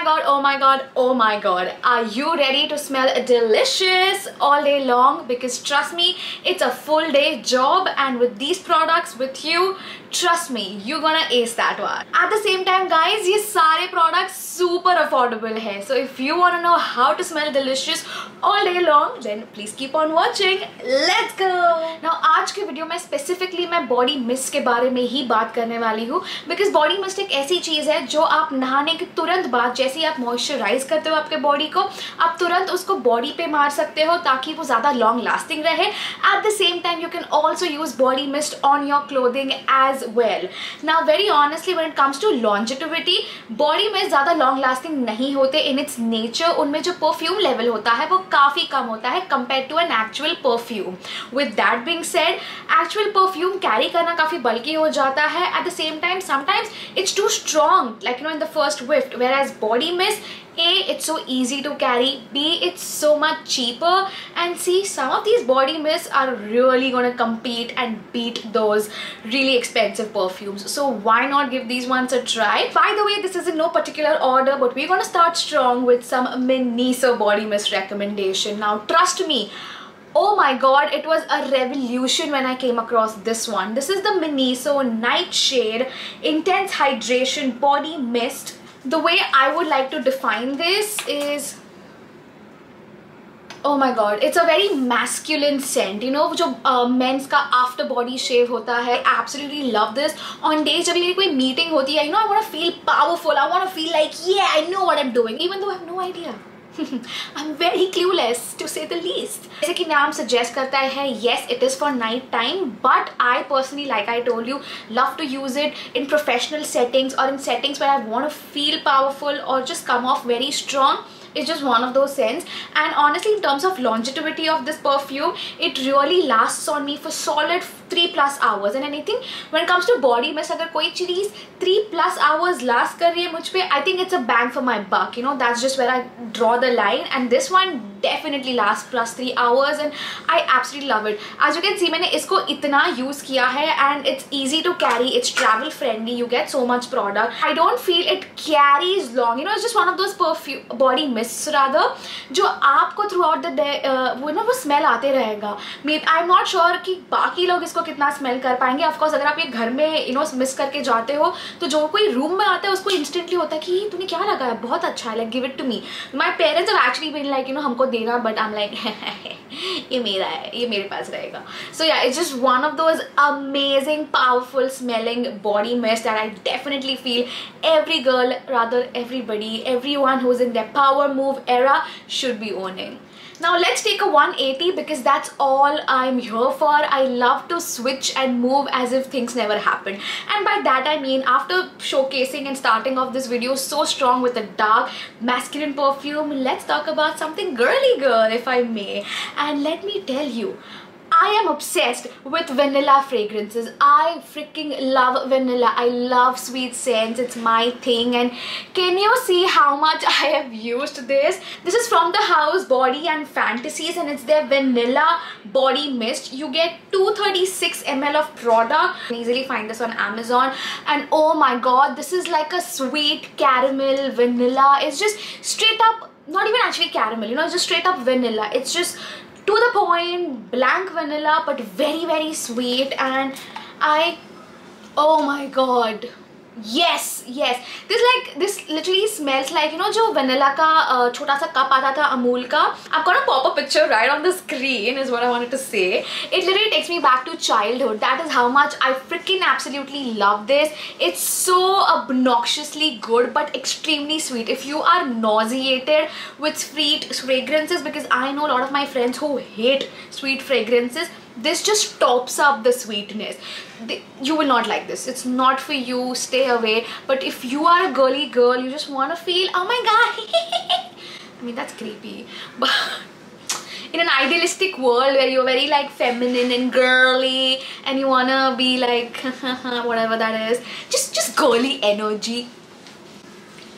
my god, oh my god, oh my god. Are you ready to smell delicious all day long? Because trust me, it's a full day job, and with these products with you, trust me, you're gonna ace that one. At the same time guys, ये सारे products super affordable है. So if you want to know how to smell delicious all day long, then please keep on watching. Let's go. Now आज के video में specifically मैं body mist के बारे में ही बात करने वाली हूँ, because body mist एक ऐसी चीज़ है जो आप नहाने के तुरंत बाद, जैसे ही आप moisturize करते हो आपके body को, आप तुरंत उसको body पे मार सकते हो ताकि वो ज़्यादा long lasting रहे. At the same time you can also use body mist on your clothing as well. Now very honestly, when it comes to longevity, body mist ज़्यादा long lasting नहीं होते in its nature. उनमें जो perfume level होता है वो काफ़ी कम होता है compared to an actual perfume. With that being said, actual perfume carry करना काफ़ी bulky हो जाता है. At the same time, sometimes it's too strong, like in the first whiff. Whereas body mist, A, it's so easy to carry, B, it's so much cheaper, and C, some of these body mists are really gonna compete and beat those really expensive perfumes. So why not give these ones a try? By the way, this is in no particular order, but we're gonna start strong with some Miniso body mist recommendation. Now trust me, oh my god, it was a revolution when I came across this one. This is the Miniso Nightshade Intense Hydration Body Mist. The way I would like to define this is, oh my god, it's a very masculine scent. You know, जो men's का after body shave होता है. I absolutely love this. On days जब मेरी कोई meeting होती है, you know, I want to feel powerful. I want to feel like, yeah, I know what I'm doing, even though I have no idea. I'm very clueless, to say the least. जैसे कि नाम suggest करता है, yes, it is for night time, but I personally, like I told you, love to use it in professional settings or in settings where I want to feel powerful or just come off very strong. It's just one of those scents. And honestly, in terms of longevity of this perfume, it really lasts on me for solid 3+ hours. And anything when it comes to body mist, अगर कोई चीज़ 3+ hours last कर रही है मुझ पे, I think it's a bang for my buck. You know, that's just where I draw the line. And this one definitely lasts +3 hours, and I absolutely love it. As you can see, मैंने इसको इतना use किया है, and it's easy to carry. It's travel friendly. You get so much product. I don't feel it carries long. You know, it's just one of those perfume body mists rather जो आपको throughout the day वो ना वो smell आते रहेगा. I'm not sure कि बाकी लोग इसको कितना स्मेल कर पाएंगे. ऑफ कोर्स अगर आप ये घर में यू नो मिस करके जाते हो तो जो कोई रूम में आता है उसको इंस्टेंटली होता है कि तूने क्या लगाया, बहुत अच्छा है, like give it to me. My parents have actually been like, you know, हमको देना, बट आई एम लाइक ये मेरा है, ये मेरे पास रहेगा. सो या, it's just one of those amazing powerful smelling body mist that I definitely feel every girl, rather everybody, everyone who's in their power move era should be owning. Now let's take a 180, because that's all I'm here for. I love to switch and move as if things never happened. And by that I mean, after showcasing and starting off this video so strong with a dark masculine perfume, let's talk about something girly girl, if I may. And let me tell you, I am obsessed with vanilla fragrances. I freaking love vanilla. I love sweet scents. It's my thing. And can you see how much I have used this? This is from the house Body and Fantasies, and it's their vanilla body mist. You get 236 ml of product. You can easily find this on Amazon. And oh my god, this is like a sweet caramel vanilla. It's just straight up, not even actually caramel, you know, it's just straight up vanilla. It's just to the point, blank vanilla, but very very sweet. And oh my god, yes, this literally smells like, you know, जो vanilla का छोटा सा cup आता था अमूल का. I'm gonna pop a picture right on the screen is what I wanted to say. It literally takes me back to childhood. That is how much I freaking absolutely love this. It's so obnoxiously good but extremely sweet. If you are nauseated with sweet fragrances, because I know a lot of my friends who hate sweet fragrances, this just tops up the sweetness. You will not like this. It's not for you. Stay away. But if you are a girly girl, you just want to feel, oh my god, I mean, that's creepy, but in an idealistic world where you're very like feminine and girly and you want to be like whatever that is, just girly energy,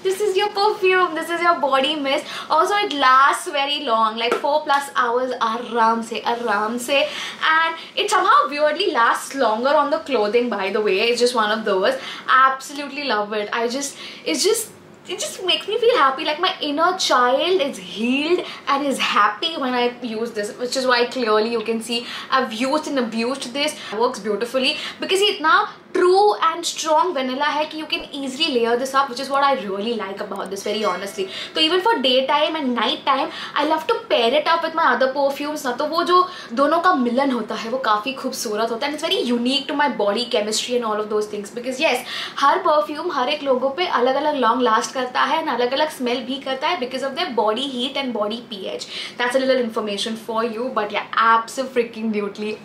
this is your perfume, this is your body mist. Also it lasts very long, like 4+ hours aram se, and it somehow weirdly lasts longer on the clothing, by the way. It's just one of those. Absolutely love it. It's just it just makes me feel happy, like my inner child is healed and is happy when I use this, which is why clearly you can see I've used and abused this. It works beautifully because it's now true and strong vanilla hai ki you can easily layer this up, which is what I really like about this, very honestly. So even for daytime and night time, I love to pair it up with my other perfumes. ना तो वो जो दोनों का मिलन होता है वो काफ़ी खूबसूरत होता है, and it's very unique to my body chemistry and all of those things, because yes, her perfume हर एक लोगों पे अलग अलग long last करता है and अलग अलग smell भी करता है because of their body heat and body pH. That's a little information for you, but yeah, absolutely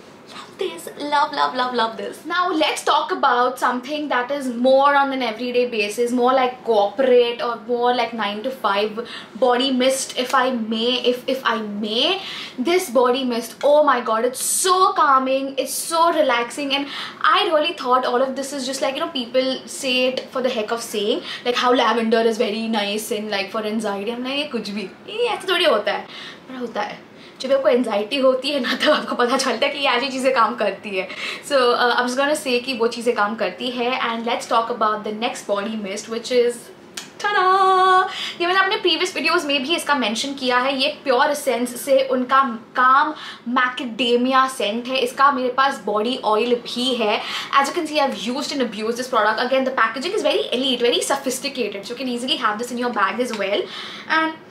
love this, love this. Now let's talk about something that is more on an everyday basis, more like corporate or more like 9 to 5 body mist, if I may. This body mist, oh my god, it's so calming, it's so relaxing, and I really thought all of this is just like, you know, people say it for the heck of saying, like how lavender is very nice and like for anxiety. I'm like, कुछ भी ये ऐसा थोड़ी होता है, पर होता है जब आपको एंजाइटी होती है ना, तब आपको पता चलता है कि ये ऐसी चीज़ें काम करती है. सो आई वाज गोना से कि वो चीज़ें काम करती है. And let's talk about the next body mist, which is tada! ये मैंने अपने प्रीवियस वीडियोस में भी इसका मेंशन किया है. ये प्योर एसेंस से उनका काम मैकेडेमिया सेंट है. इसका मेरे पास बॉडी ऑयल भी है. As you can see I have used and abused this product. Again the packaging is very elite, very sophisticated, so you can easily have this in your bag as well. And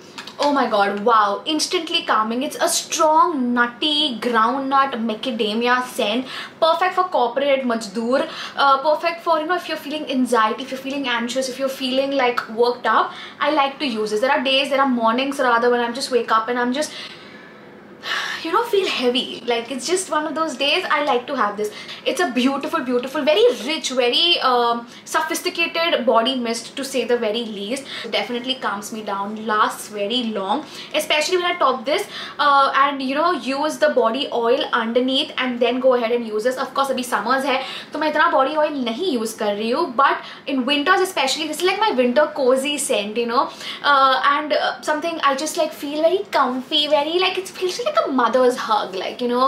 oh my god, wow, instantly calming. It's a strong nutty groundnut macadamia scent, perfect for corporate majdoor, perfect for, you know, if you're feeling anxiety, if you're feeling anxious, if you're feeling like worked up. I like to use this. There are days, there are mornings rather, when I'm just wake up and I'm just, you know, feel heavy, like it's just one of those days. I like to have this. It's a beautiful, very rich, very sophisticated body mist, to say the very least. It definitely calms me down, lasts very long, especially when I top this and, you know, use the body oil underneath and then go ahead and use this. Of course अभी summers है तो मैं इतना body oil नहीं use कर रही हूँ, but in winters especially, this is like my winter cozy scent, you know, and something I just like feel very comfy, very like it feels like a mother's hug, like, you know,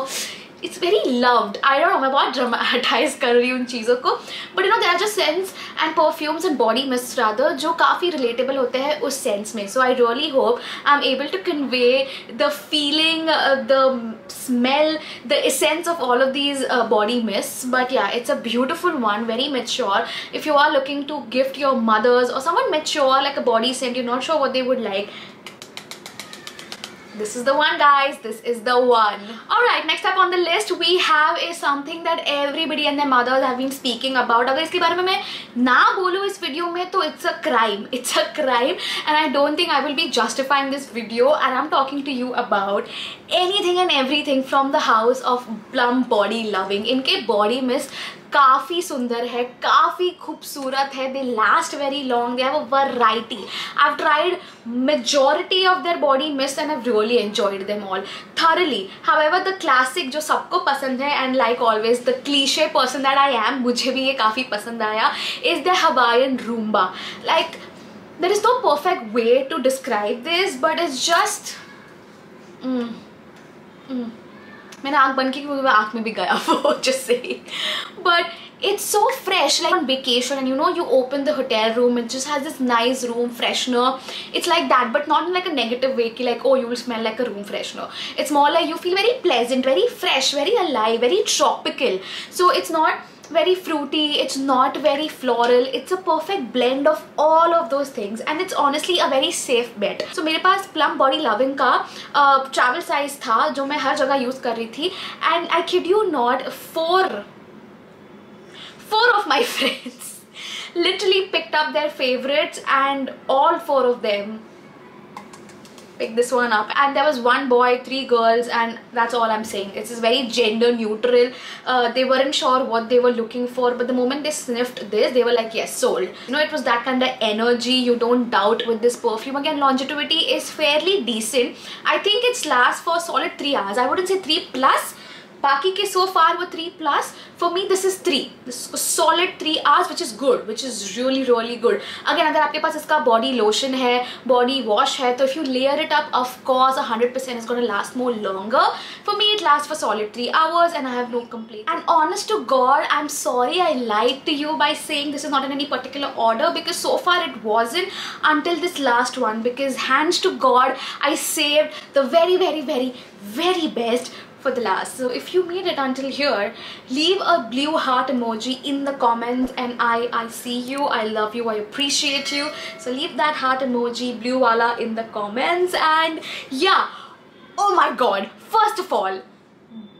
it's very loved. I don't know, मैं बहुत dramatize कर रही हूँ उन चीज़ों को, but you know, there are just scents and perfumes and body mists rather जो काफ़ी relatable होते हैं उस sense में. So I really hope I'm able to convey the feeling, the smell, the essence of all of these body mists. But yeah, it's a beautiful one, very mature. If you are looking to gift your mothers or someone mature like a body scent, you're not sure what they would like, this is the one, guys. This is the one. Alright, next up on the list we have is something that everybody and their mothers have been speaking about. अगर इसके बारे में मैं ना बोलूँ इस video में तो it's a crime. It's a crime, and I don't think I will be justifying this video. And I'm talking to you about anything and everything from the house of Plum Body Loving. इनके body mist काफ़ी सुंदर है, काफ़ी खूबसूरत है. They last very long. They have a variety. I've tried majority of their body mist and I've really enjoyed them all thoroughly. However, the classic जो सबको पसंद है, and like always the cliche person that I am, मुझे भी ये काफ़ी पसंद आया, is the Hawaiian Roomba. Like, there is no perfect way to describe this, but it's just मैंने आँख बंद की क्योंकि आँख में भी गया वो, just say. But it's so fresh, like on vacation, and you know, you open the hotel room, it just has this nice room freshener. It's like that, but not in like a negative way, like, oh, you will smell like a room freshener. It's more like you feel very pleasant, very fresh, very alive, very tropical. So it's not very fruity, it's not very floral, it's a perfect blend of all of those things, and it's honestly a very safe bet. So मेरे पास Plum Body Loving का travel size था जो मैं हर जगह use कर रही थी, and I kid you not, four of my friends literally picked up their favorites, and all 4 of them pick this one up. And there was 1 boy, 3 girls, and that's all I'm saying. It's very gender neutral. They weren't sure what they were looking for, but the moment they sniffed this, they were like, yes, sold. You know, it was that kind of energy you don't doubt with this perfume. Again, longevity is fairly decent. I think it lasts for a solid 3 hours. I wouldn't say 3+, बाकी के so far वो 3+. For me this is 3. This is a solid 3 hours, which is good, which is really good. Again, अगर आपके पास इसका body lotion है, body wash है, तो if you layer it up, of course 100% is going to last more longer. For me it lasts for solid 3 hours and I have no complaints. And honest to God, I'm sorry I lied to you by saying this is not in any particular order, because so far it wasn't until this last one, because hands to God, I saved the very best for the last. So if you made it until here, leave a blue heart emoji in the comments, and I see you, I love you, I appreciate you. So leave that heart emoji, blue wala, in the comments. And yeah, oh my God, first of all,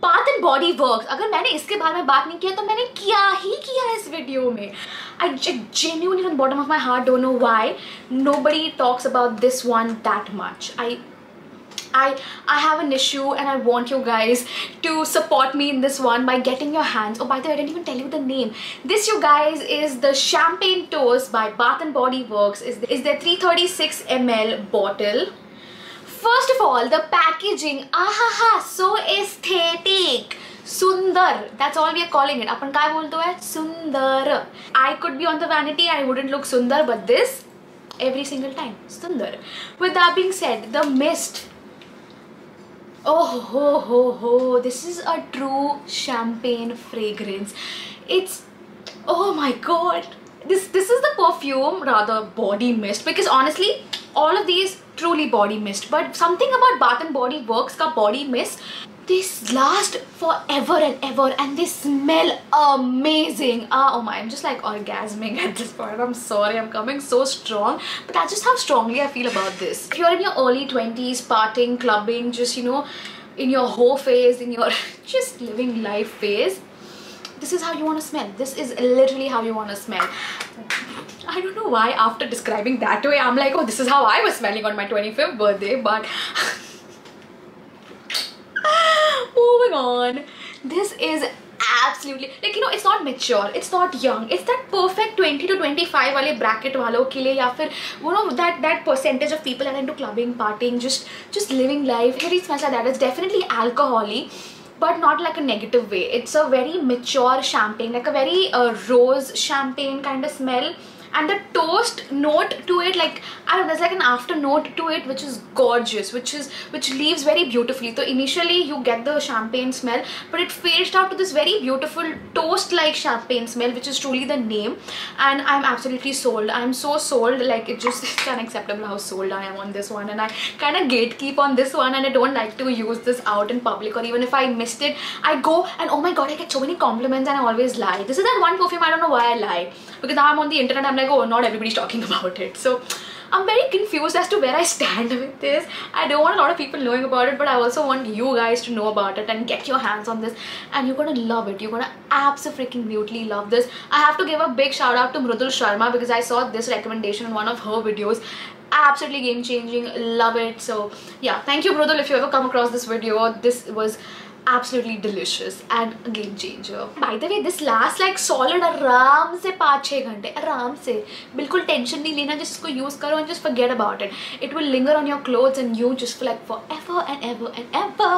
Bath and Body Works. अगर मैंने इसके बारे में बात नहीं किया तो मैंने क्या ही किया इस वीडियो में. I genuinely from the bottom of my heart don't know why nobody talks about this one that much. I have an issue and I want you guys to support me in this one by getting your hands. Oh, by the way, I didn't even tell you the name. This, you guys, is the Champagne Toast by Bath and Body Works. Is their 336 ml bottle. First of all, the packaging, ahaha, so aesthetic. Sundar, that's all we are calling it. Apan काय बोलते हैं? Sundar. I could be on the vanity, I wouldn't look Sundar, but this, every single time, Sundar. With that being said, the mist. Oh, this is a true champagne fragrance. It's, oh my God, this is the perfume, rather body mist, because honestly all of these truly body mist, but something about Bath and Body Works ka body mist, this last forever and ever, and they smell amazing. Oh my, I'm just like orgasming at this point. I'm sorry, I'm coming so strong, but that's just how strongly I feel about this. If you're in your early 20s, partying, clubbing, just, you know, in your whole phase, in your just living life phase, this is how you want to smell. This is literally how you want to smell. I don't know why after describing that way, I'm like, oh, this is how I was smelling on my 25th birthday, but moving on. This is absolutely, like, you know, it's not mature, it's not young, it's that perfect 20 to 25 wale bracket walon ke liye, ya fir, you know, that percentage of people that are into clubbing, partying, just living life. It really smells like that. It's definitely alcohol-y, but not like a negative way. It's a very mature champagne, like a very rose champagne kind of smell. And the toast note to it, like, I don't know, there's like an after note to it which is gorgeous, which leaves very beautifully. So initially you get the champagne smell, but it fades out to this very beautiful toast like champagne smell, which is truly the name. And I'm absolutely sold. I'm so sold, like, it's unacceptable how sold I am on this one. And I kind of gatekeep on this one, and I don't like to use this out in public, or even if I missed it, I go and oh my God, I get so many compliments and I always lie. This is that one perfume, I don't know why I lie, because now I'm on the internet, I'm like, oh, not everybody's talking about it. So I'm very confused as to where I stand with this. I don't want a lot of people knowing about it, but I also want you guys to know about it and get your hands on this, and you're gonna love it. You're gonna absolutely love this. I have to give a big shout out to Mrudul Sharma, because I saw this recommendation in one of her videos. Absolutely game changing, love it. So yeah, thank you Mrudul if you ever come across this video. This was absolutely delicious and a game changer. By the way, this lasts like solid आराम से 5-6 घंटे, आराम से, बिल्कुल tension नहीं लेना, just इसको use करो and just forget about it. It will linger on your clothes and you just feel like forever and ever and ever.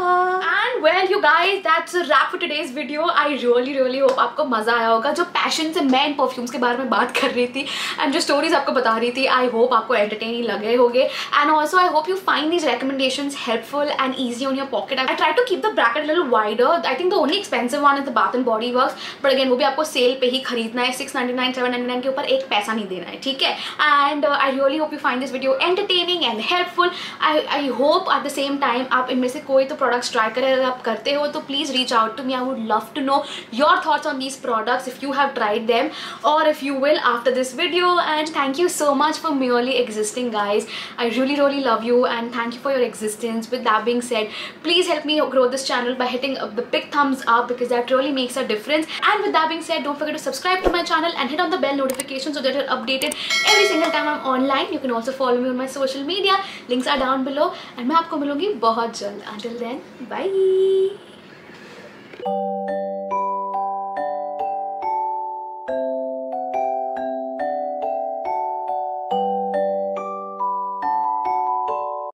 And well, you guys, that's a wrap for today's video. I really hope आपको मजा आया होगा. जो passion से मैं इन perfumes के बारे में बात कर रही थी and जो stories आपको बता रही थी, I hope आपको entertaining लगे होंगे. And also I hope you find these recommendations helpful and easy on your pocket. I try to keep the bracket a little wider. I think the only expensive one is the Bath and Body Works, but again वो भी आपको cell पे ही खरीदना है. 699 799 के ऊपर एक पैसा नहीं देना है, ठीक है? And I really hope you find this video entertaining and helpful. I hope at the same time आप इनमें से कोई तो products try करें. अगर आप करते हो तो please reach out to me. I would love to know your thoughts on these products if you have tried them, or if you will after this video. And thank you so much for merely existing, guys. I really love you and thank you for your existence. With that being said, please help me grow this channel by hitting the big thumbs up, because that really makes a difference. And with that being said, don't forget to subscribe to my channel and hit on the bell notification so that you're updated every single time I'm online. You can also follow me on my social media. Links are down below. And मैं आपको मिलूंगी बहुत जल्द. Until then, bye.